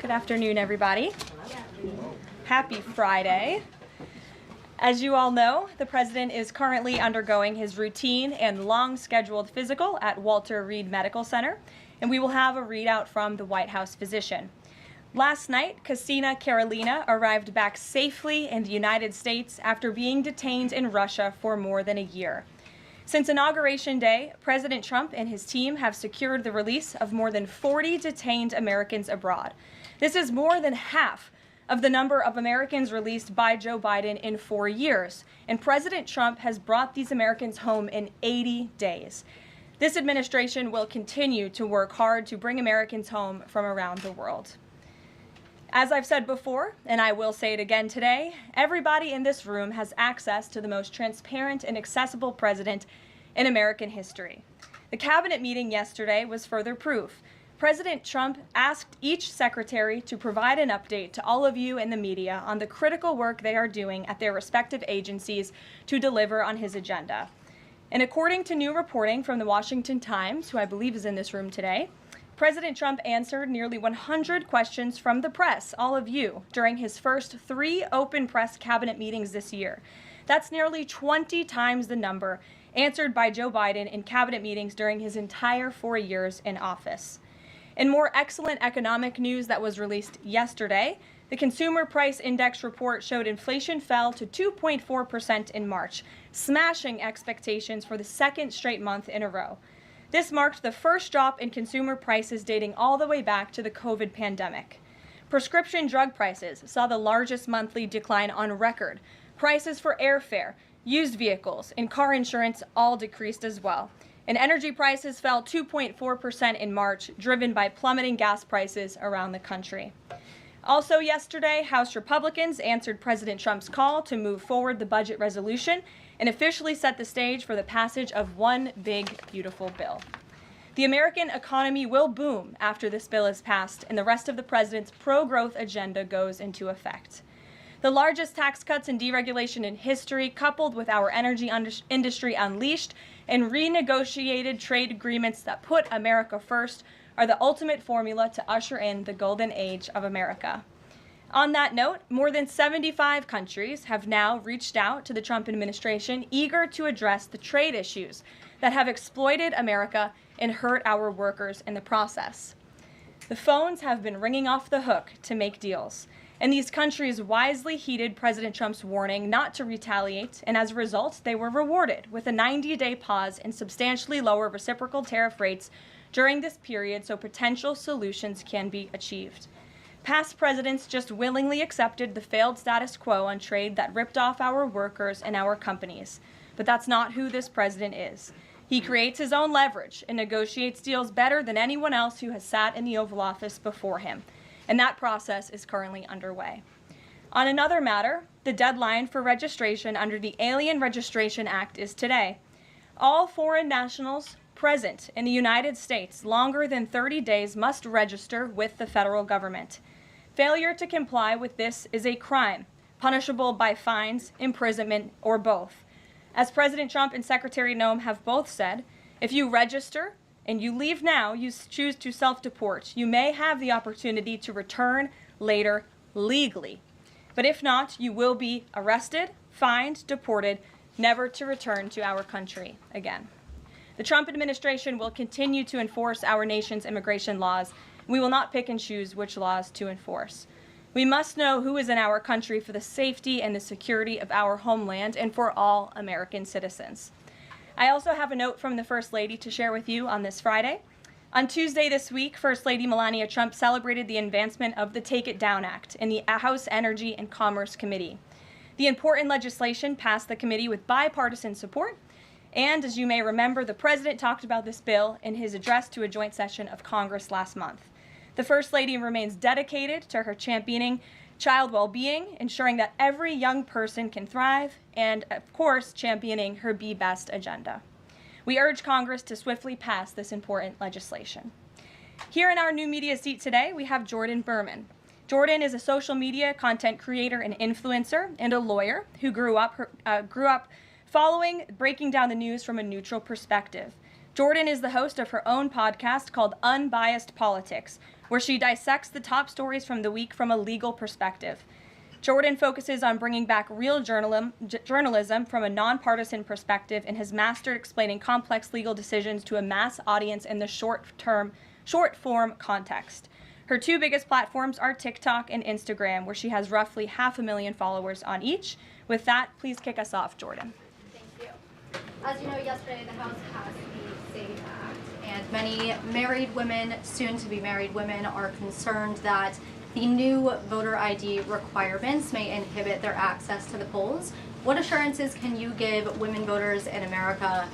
Good afternoon, everybody. Happy Friday. As you all know, the President is currently undergoing his routine and long-scheduled physical at Walter Reed Medical Center, and we will have a readout from the White House physician. Last night, Kassina Karolina arrived back safely in the United States after being detained in Russia for more than a year. Since Inauguration Day, President Trump and his team have secured the release of more than 40 detained Americans abroad. This is more than half of the number of Americans released by Joe Biden in 4 years, and President Trump has brought these Americans home in 80 days. This administration will continue to work hard to bring Americans home from around the world. As I've said before, and I will say it again today, everybody in this room has access to the most transparent and accessible president in American history. The cabinet meeting yesterday was further proof. President Trump asked each secretary to provide an update to all of you in the media on the critical work they are doing at their respective agencies to deliver on his agenda. And according to new reporting from the Washington Times, who I believe is in this room today, President Trump answered nearly 100 questions from the press, all of you, during his first 3 open press cabinet meetings this year. That's nearly 20 times the number answered by Joe Biden in cabinet meetings during his entire 4 years in office. In more excellent economic news that was released yesterday, the Consumer Price Index report showed inflation fell to 2.4% in March, smashing expectations for the second straight month in a row. This marked the first drop in consumer prices dating all the way back to the COVID pandemic. Prescription drug prices saw the largest monthly decline on record. Prices for airfare, used vehicles, and car insurance all decreased as well. And energy prices fell 2.4% in March, driven by plummeting gas prices around the country. Also yesterday, House Republicans answered President Trump's call to move forward the budget resolution and officially set the stage for the passage of one big, beautiful bill. The American economy will boom after this bill is passed and the rest of the president's pro-growth agenda goes into effect. The largest tax cuts and deregulation in history, coupled with our energy industry unleashed and renegotiated trade agreements that put America first, are the ultimate formula to usher in the golden age of America. On that note, more than 75 countries have now reached out to the Trump administration, eager to address the trade issues that have exploited America and hurt our workers in the process. The phones have been ringing off the hook to make deals, and these countries wisely heeded President Trump's warning not to retaliate, and as a result, they were rewarded with a 90-day pause and substantially lower reciprocal tariff rates during this period so potential solutions can be achieved. Past presidents just willingly accepted the failed status quo on trade that ripped off our workers and our companies. But that's not who this president is. He creates his own leverage and negotiates deals better than anyone else who has sat in the Oval Office before him. And that process is currently underway. On another matter, the deadline for registration under the Alien Registration Act is today. All foreign nationals present in the United States longer than 30 days must register with the federal government. Failure to comply with this is a crime, punishable by fines, imprisonment, or both. As President Trump and Secretary Noem have both said, if you register and you leave now, you choose to self-deport, you may have the opportunity to return later legally. But if not, you will be arrested, fined, deported, never to return to our country again. The Trump administration will continue to enforce our nation's immigration laws. We will not pick and choose which laws to enforce. We must know who is in our country for the safety and the security of our homeland and for all American citizens. I also have a note from the First Lady to share with you on this Friday. On Tuesday this week, First Lady Melania Trump celebrated the advancement of the Take It Down Act in the House Energy and Commerce Committee. The important legislation passed the committee with bipartisan support. And as you may remember, the president talked about this bill in his address to a joint session of Congress last month. The First Lady remains dedicated to her championing child well-being, ensuring that every young person can thrive, and of course, championing her Be Best agenda. We urge Congress to swiftly pass this important legislation. Here in our new media seat today, we have Jordan Berman. Jordan is a social media content creator and influencer and a lawyer who grew up breaking down the news from a neutral perspective. Jordan is the host of her own podcast called Unbiased Politics, where she dissects the top stories from the week from a legal perspective. Jordan focuses on bringing back real journalism from a nonpartisan perspective and has mastered explaining complex legal decisions to a mass audience in the short-form context. Her two biggest platforms are TikTok and Instagram, where she has roughly 500,000 followers on each. With that, please kick us off, Jordan. Thank you. As you know, yesterday the House passed the SAVE Act, and many married women, soon-to-be married women, are concerned that the new voter ID requirements may inhibit their access to the polls. What assurances can you give women voters in America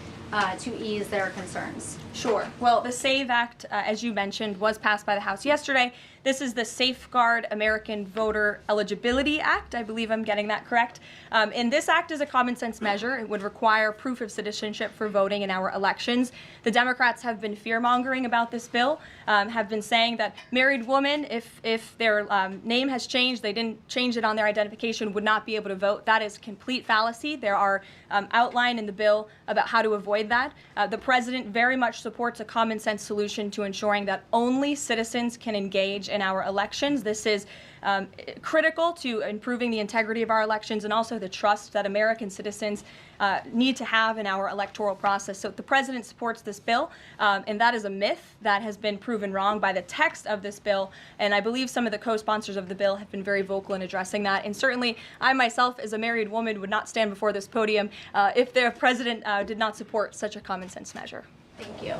to ease their concerns? Sure. Well, the SAVE Act, as you mentioned, was passed by the House yesterday. This is the Safeguard American Voter Eligibility Act. I believe I'm getting that correct. And this act is a common sense measure. It would require proof of citizenship for voting in our elections. The Democrats have been fear-mongering about this bill, have been saying that married women, if their name has changed, they didn't change it on their identification, would not be able to vote. That is complete fallacy. There are outlined in the bill about how to avoid that. The president very much supports a common sense solution to ensuring that only citizens can engage in our elections. This is critical to improving the integrity of our elections and also the trust that American citizens need to have in our electoral process. So the president supports this bill, and that is a myth that has been proven wrong by the text of this bill, and I believe some of the co-sponsors of the bill have been very vocal in addressing that, and certainly I myself, as a married woman, would not stand before this podium if the president did not support such a common sense measure. Thank you.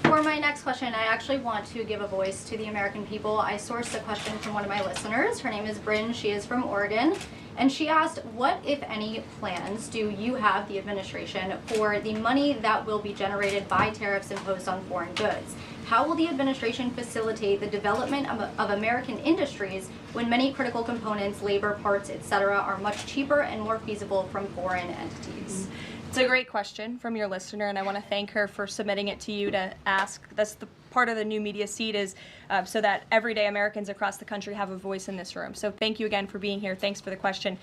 For my next question, I actually want to give a voice to the American people. I sourced a question from one of my listeners. Her name is Bryn. She is from Oregon. And she asked, what, if any, plans do you have, the administration, for the money that will be generated by tariffs imposed on foreign goods? How will the administration facilitate the development of American industries when many critical components, labor, parts, etc., are much cheaper and more feasible from foreign entities? It's a great question from your listener, and I want to thank her for submitting it to you to ask. That's the part of the new media seat, is so that everyday Americans across the country have a voice in this room. So thank you again for being here. Thanks for the question.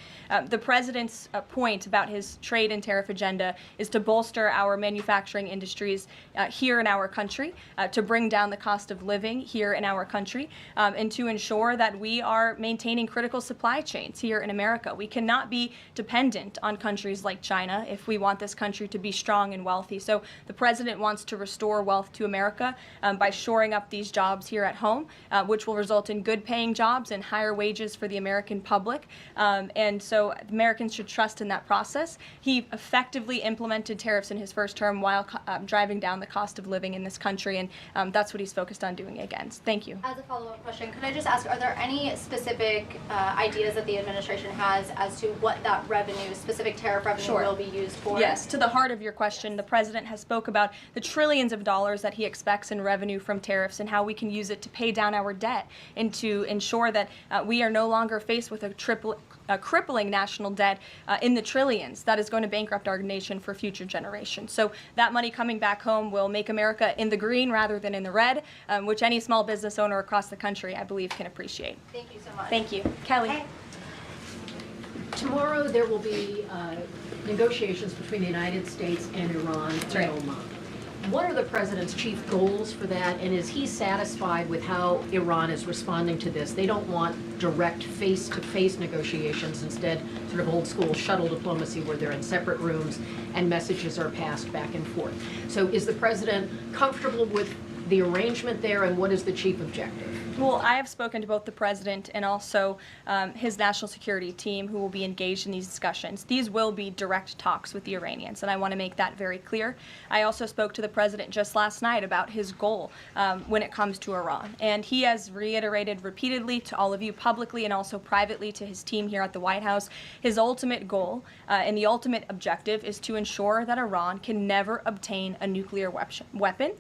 The president's point about his trade and tariff agenda is to bolster our manufacturing industries here in our country, to bring down the cost of living here in our country, and to ensure that we are maintaining critical supply chains here in America. We cannot be dependent on countries like China if we want this country to be strong and wealthy. So the president wants to restore wealth to America by shoring up these jobs here at home, which will result in good paying jobs and higher wages for the American public. And so Americans should trust in that process. He effectively implemented tariffs in his first term while driving down the cost of living in this country, and that's what he's focused on doing again. Thank you. As a follow-up question, could I just ask, are there any specific ideas that the administration has as to what that revenue, specific tariff revenue, will be used for? Yes, to the heart of your question, the president has spoke about the trillions of dollars that he expects in revenue from tariffs and how we can use it to pay down our debt and to ensure that we are no longer faced with a crippling national debt in the trillions that is going to bankrupt our nation for future generations. So that money coming back home will make America in the green rather than in the red, which any small business owner across the country, I believe, can appreciate. Thank you so much. Thank you. Kelly. Hey. Tomorrow there will be negotiations between the United States and Iran in Oman. What are the president's chief goals for that, and is he satisfied with how Iran is responding to this? They don't want direct face-to-face negotiations, instead sort of old-school shuttle diplomacy where they're in separate rooms and messages are passed back and forth. So is the president comfortable with the arrangement there, and what is the chief objective? Well, I have spoken to both the president and also his national security team who will be engaged in these discussions. These will be direct talks with the Iranians, and I want to make that very clear. I also spoke to the president just last night about his goal when it comes to Iran, and he has reiterated repeatedly to all of you publicly and also privately to his team here at the White House, his ultimate goal and the ultimate objective is to ensure that Iran can never obtain a nuclear weapon.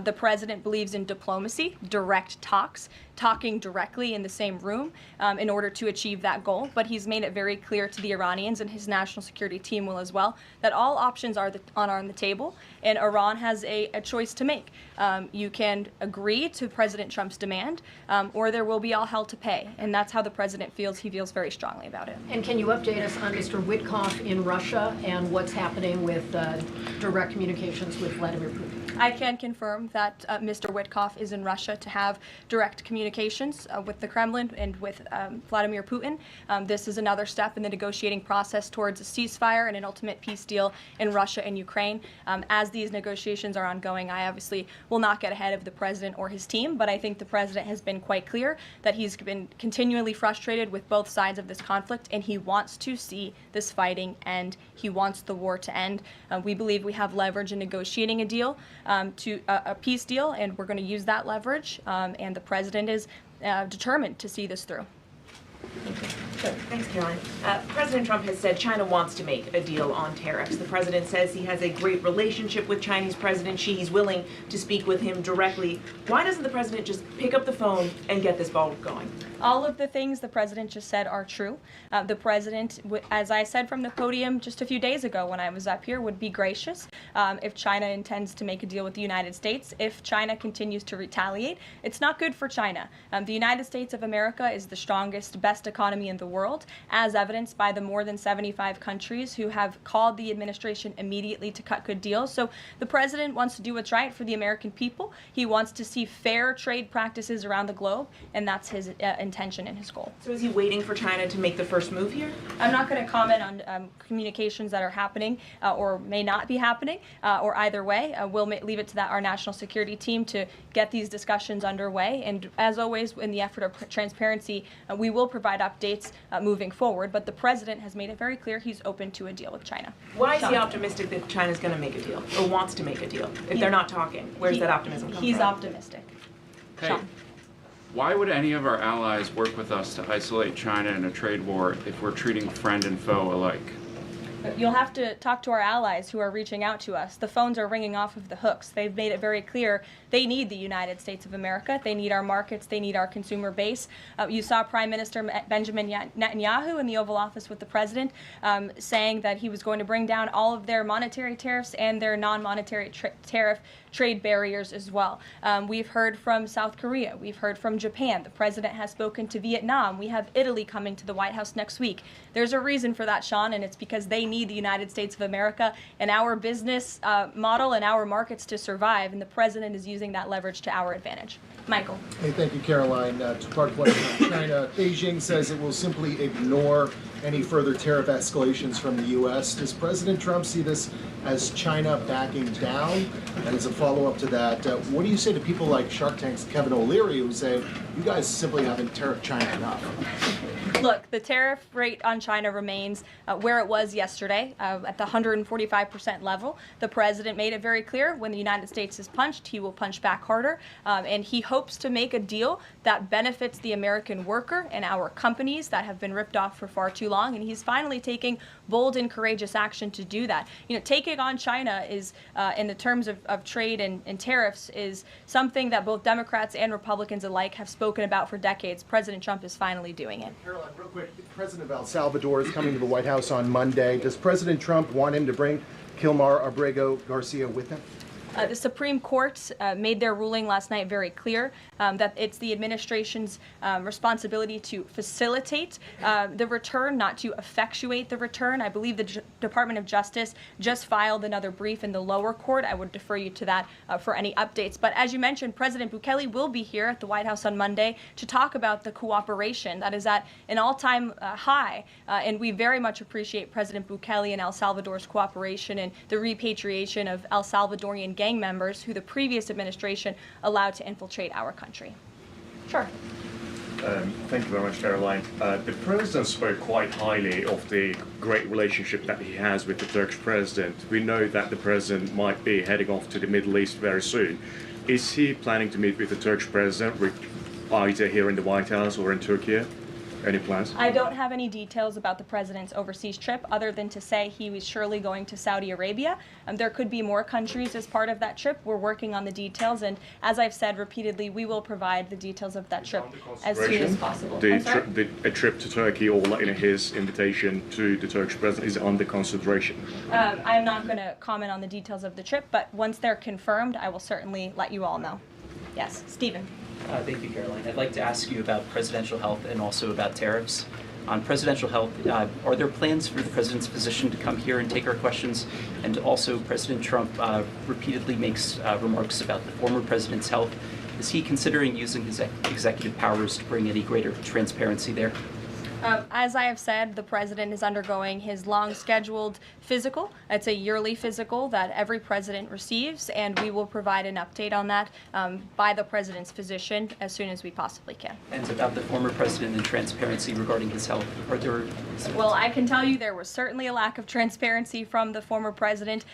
The president believes in diplomacy, direct talks, talking directly in the same room in order to achieve that goal. But he's made it very clear to the Iranians, and his national security team will as well, that all options are on the table, and Iran has a choice to make. You can agree to President Trump's demand, or there will be all hell to pay. And that's how the president feels. He feels very strongly about it. And can you update us on Mr. Witkoff in Russia and what's happening with direct communications with Vladimir Putin? I can confirm that Mr. Witkoff is in Russia to have direct communication communications with the Kremlin and with Vladimir Putin. This is another step in the negotiating process towards a ceasefire and an ultimate peace deal in Russia and Ukraine. As these negotiations are ongoing, I obviously will not get ahead of the president or his team, but I think the president has been quite clear that he's been continually frustrated with both sides of this conflict, and he wants to see this fighting end. He wants the war to end. We believe we have leverage in negotiating a deal, to a peace deal, and we're going to use that leverage, and the president is determined to see this through. Thanks, Caroline. President Trump has said China wants to make a deal on tariffs. The president says he has a great relationship with Chinese President Xi. He's willing to speak with him directly. Why doesn't the president just pick up the phone and get this ball going? All of the things the president just said are true. The president, as I said from the podium just a few days ago when I was up here, would be gracious if China intends to make a deal with the United States. If China continues to retaliate, it's not good for China. The United States of America is the strongest, best economy in the world, as evidenced by the more than 75 countries who have called the administration immediately to cut good deals. So the president wants to do what's right for the American people. He wants to see fair trade practices around the globe, and that's his intention and his goal. So is he waiting for China to make the first move here? I'm not going to comment on communications that are happening or may not be happening, or either way. We'll leave it to our national security team to get these discussions underway. And as always, in the effort of transparency, we will provide updates moving forward. But the president has made it very clear he's open to a deal with China. Why is he optimistic that China's going to make a deal or wants to make a deal if they're not talking? Where's that optimism come from? He's optimistic. Hey, Sean. why would any of our allies work with us to isolate China in a trade war if we're treating friend and foe alike? You'll have to talk to our allies who are reaching out to us. The phones are ringing off of the hooks. They've made it very clear they need the United States of America. They need our markets. They need our consumer base. You saw Prime Minister Benjamin Netanyahu in the Oval Office with the president saying that he was going to bring down all of their monetary tariffs and their non-monetary tariff trade barriers as well. We've heard from South Korea. We've heard from Japan. The president has spoken to Vietnam. We have Italy coming to the White House next week. There's a reason for that, Sean, and it's because they need the United States of America and our business model and our markets to survive, and the president is using that leverage to our advantage. Michael. Hey, thank you, Caroline. Two-part question on China. Beijing says it will simply ignore any further tariff escalations from the U.S. Does President Trump see this as China backing down? And as a follow-up to that, what do you say to people like Shark Tank's Kevin O'Leary who say, you guys simply haven't tariffed China enough? Look, the tariff rate on China remains where it was yesterday, at the 145% level. The president made it very clear when the United States is punched, he will punch back harder. And he hopes to make a deal that benefits the American worker and our companies that have been ripped off for far too long. And he's finally taking bold and courageous action to do that. You know, taking on China is, in the terms of trade and tariffs, is something that both Democrats and Republicans alike have spoken about for decades. President Trump is finally doing it. Caroline, real quick, the president of El Salvador is coming to the White House on Monday. Does President Trump want him to bring Kilmar Abrego Garcia with him? The Supreme Court made their ruling last night very clear that it's the administration's responsibility to facilitate the return, not to effectuate the return. I believe the Department of Justice just filed another brief in the lower court. I would defer you to that for any updates. But as you mentioned, President Bukele will be here at the White House on Monday to talk about the cooperation that is at an all-time high. And we very much appreciate President Bukele and El Salvador's cooperation and the repatriation of El Salvadorian gang members who the previous administration allowed to infiltrate our country. Sure. Thank you very much, Caroline. The president spoke quite highly of the great relationship that he has with the Turkish president. We know that the president might be heading off to the Middle East very soon. Is he planning to meet with the Turkish president, either here in the White House or in Turkey? Any plans? I don't have any details about the president's overseas trip other than to say he was surely going to Saudi Arabia. There could be more countries as part of that trip. We're working on the details, and as I've said repeatedly, we will provide the details of that trip as soon as possible. A trip to Turkey, or his invitation to the Turkish president, is under consideration? I'm not going to comment on the details of the trip, but once they're confirmed, I will certainly let you all know. Yes, Stephen. Thank you, Caroline. I'd like to ask you about presidential health and also about tariffs. On presidential health, are there plans for the president's physician to come here and take our questions? And also, President Trump repeatedly makes remarks about the former president's health Is he considering using his executive powers to bring any greater transparency there? As I have said, the president is undergoing his long-scheduled physical. It's a yearly physical that every president receives, and we will provide an update on that by the president's physician as soon as we possibly can. And about the former president and transparency regarding his health, are there... Well, I can tell you there was certainly a lack of transparency from the former president,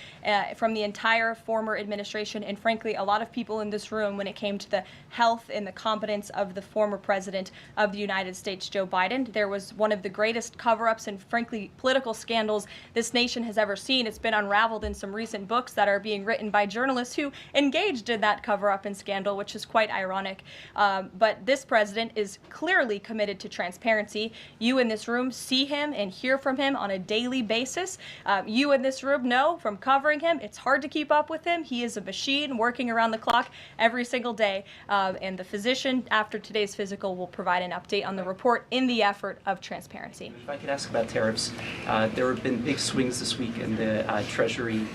from the entire former administration, and frankly, a lot of people in this room when it came to the health and the competence of the former president of the United States, Joe Biden. There was one of the greatest cover-ups and frankly political scandals this nation has ever seen. It's been unraveled in some recent books that are being written by journalists who engaged in that cover-up and scandal, which is quite ironic. But this president is clearly committed to transparency. You in this room see him and hear from him on a daily basis. You in this room know from covering him, it's hard to keep up with him. He is a machine working around the clock every single day. And the physician, after today's physical, will provide an update on the report in the effort of transparency. If I could ask about tariffs, there have been big swings this week in the Treasury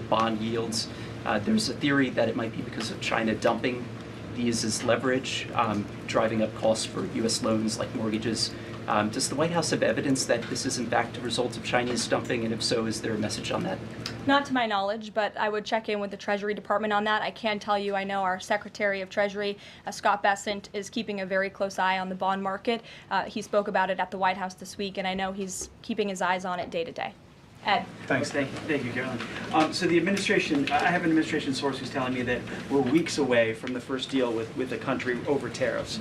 bond yields. There's a theory that it might be because of China dumping these as leverage, driving up costs for U.S. loans like mortgages. Does the White House have evidence that this is in fact a result of Chinese dumping, and if so, is there a message on that? Not to my knowledge, but I would check in with the Treasury Department on that. I can tell you I know our Secretary of Treasury, Scott Bessent, is keeping a very close eye on the bond market. He spoke about it at the White House this week, and I know he's keeping his eyes on it day to day. Ed. Thanks. Thank you, Karoline. So the administration, I have an administration source who's telling me that we're weeks away from the first deal with the country over tariffs.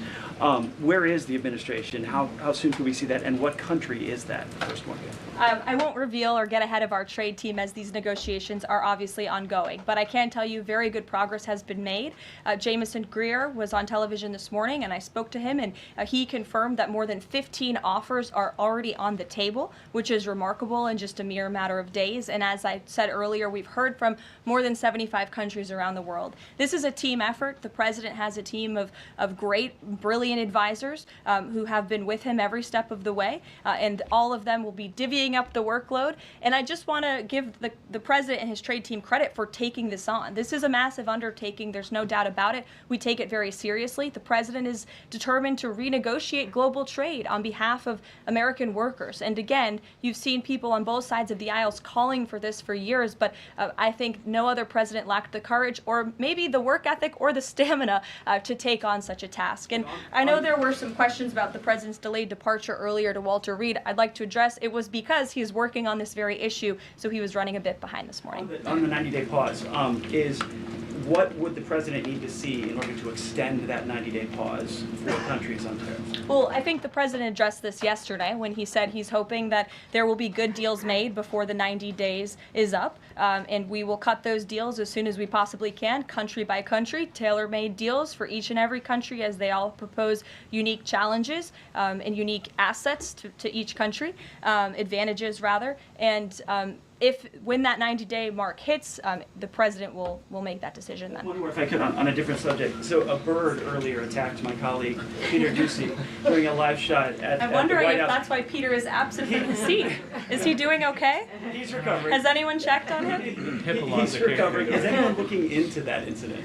Where is the administration? How soon can we see that? And what country is that first one? I won't reveal or get ahead of our trade team as these negotiations are obviously ongoing, but I can tell you very good progress has been made. Jameson Greer was on television this morning and I spoke to him, and he confirmed that more than 15 offers are already on the table, which is remarkable in just a mere matter of days. And as I said earlier, we've heard from more than 75 countries around the world. This is a team effort. The president has a team of great, brilliant advisors who have been with him every step of the way, and all of them will be divvying up the workload. And I just want to give the president and his trade team credit for taking this on. This is a massive undertaking. There's no doubt about it. We take it very seriously. The president is determined to renegotiate global trade on behalf of American workers. And again, you've seen people on both sides of the aisles calling for this for years, but I think no other president lacked the courage or maybe the work ethic or the stamina to take on such a task. And I know there were some questions about the president's delayed departure earlier to Walter Reed. I'd like to address it was because he is working on this very issue, so he was running a bit behind this morning. On the 90-day pause, what would the president need to see in order to extend that 90-day pause for countries on tariffs? Well, I think the president addressed this yesterday when he said he's hoping that there will be good deals made before the 90 days is up, and we will cut those deals as soon as we possibly can, country by country, tailor-made deals for each and every country as they all propose unique challenges and unique assets to each country, advantages rather, and when that 90-day mark hits, the president will make that decision then. One more, if I could, on a different subject. So a bird earlier attacked my colleague, Peter Doocy, during a live shot at the White House. I'm wondering if that's why Peter is absent from his seat. Is he doing okay? He's recovering. Has anyone checked on him? He's recovering. Is anyone looking into that incident?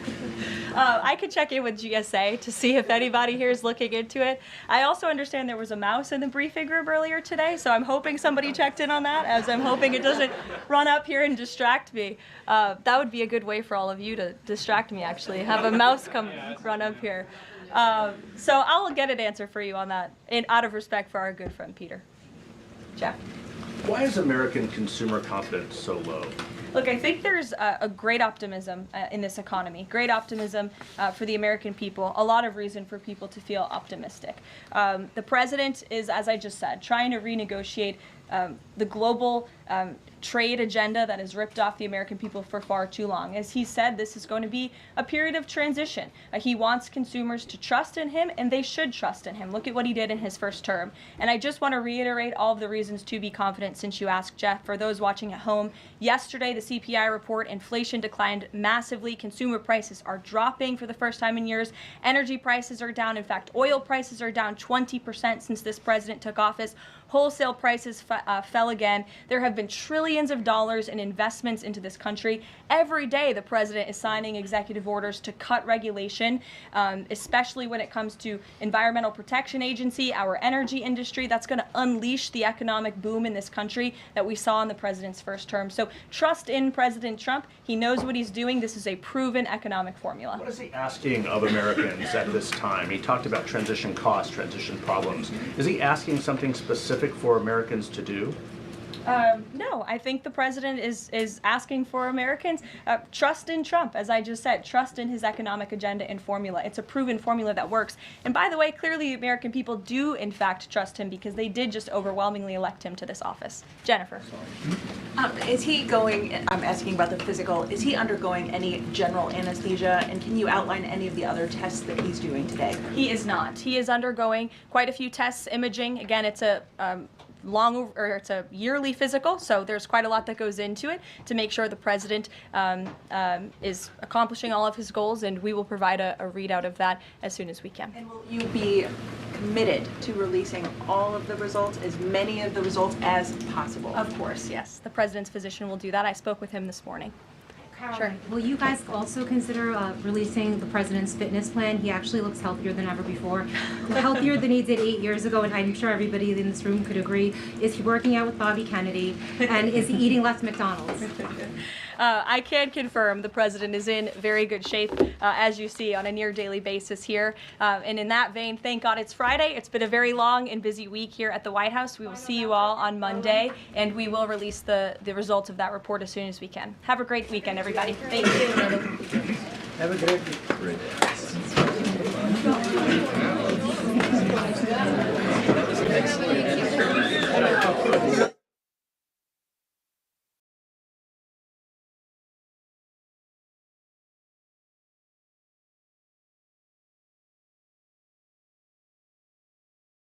I could check in with GSA to see if anybody here is looking into it. I also understand there was a mouse in the briefing room earlier today, so I'm hoping somebody checked in on that, as I'm hoping it doesn't run up here and distract me. That would be a good way for all of you to distract me, actually. Have a mouse come run up here. So I'll get an answer for you on that, out of respect for our good friend Peter. Jeff. Why is American consumer confidence so low? Look, I think there's a great optimism in this economy, great optimism for the American people, a lot of reason for people to feel optimistic. The president is, as I just said, trying to renegotiate the global trade agenda that has ripped off the American people for far too long. As he said, this is going to be a period of transition. He wants consumers to trust in him, and they should trust in him. Look at what he did in his first term. And I just want to reiterate all of the reasons to be confident since you asked, Jeff. For those watching at home, yesterday the CPI report, inflation declined massively. Consumer prices are dropping for the first time in years. Energy prices are down. In fact, oil prices are down 20% since this president took office. Wholesale prices fell again. There have been been trillions of dollars in investments into this country. Every day, the president is signing executive orders to cut regulation, especially when it comes to Environmental Protection Agency, our energy industry. That's going to unleash the economic boom in this country that we saw in the president's first term. So trust in President Trump. He knows what he's doing. This is a proven economic formula. What is he asking of Americans at this time? He talked about transition costs, transition problems. Is he asking something specific for Americans to do? No, I think the president is asking for Americans trust in Trump, as I just said, trust in his economic agenda and formula. It's a proven formula that works. And by the way, clearly the American people do in fact trust him because they did just overwhelmingly elect him to this office. Jennifer. Is he going, I'm asking about the physical, is he undergoing any general anesthesia, and can you outline any of the other tests that he's doing today? He is not. He is undergoing quite a few tests, imaging. Again, it's a it's a yearly physical, so there's quite a lot that goes into it to make sure the president is accomplishing all of his goals, and we will provide a readout of that as soon as we can. And will you be committed to releasing all of the results, as many of the results as possible? Of course, yes. The president's physician will do that. I spoke with him this morning. Sure. Will you guys also consider releasing the president's fitness plan? He actually looks healthier than ever before, healthier than he did 8 years ago, and I'm sure everybody in this room could agree. Is he working out with Bobby Kennedy, and is he eating less McDonald's? I can confirm the president is in very good shape, as you see, on a near daily basis here. And in that vein, thank God it's Friday. It's been a very long and busy week here at the White House. We will see you all on Monday, and we will release the results of that report as soon as we can. Have a great weekend, everybody. Thank you. Have a great week.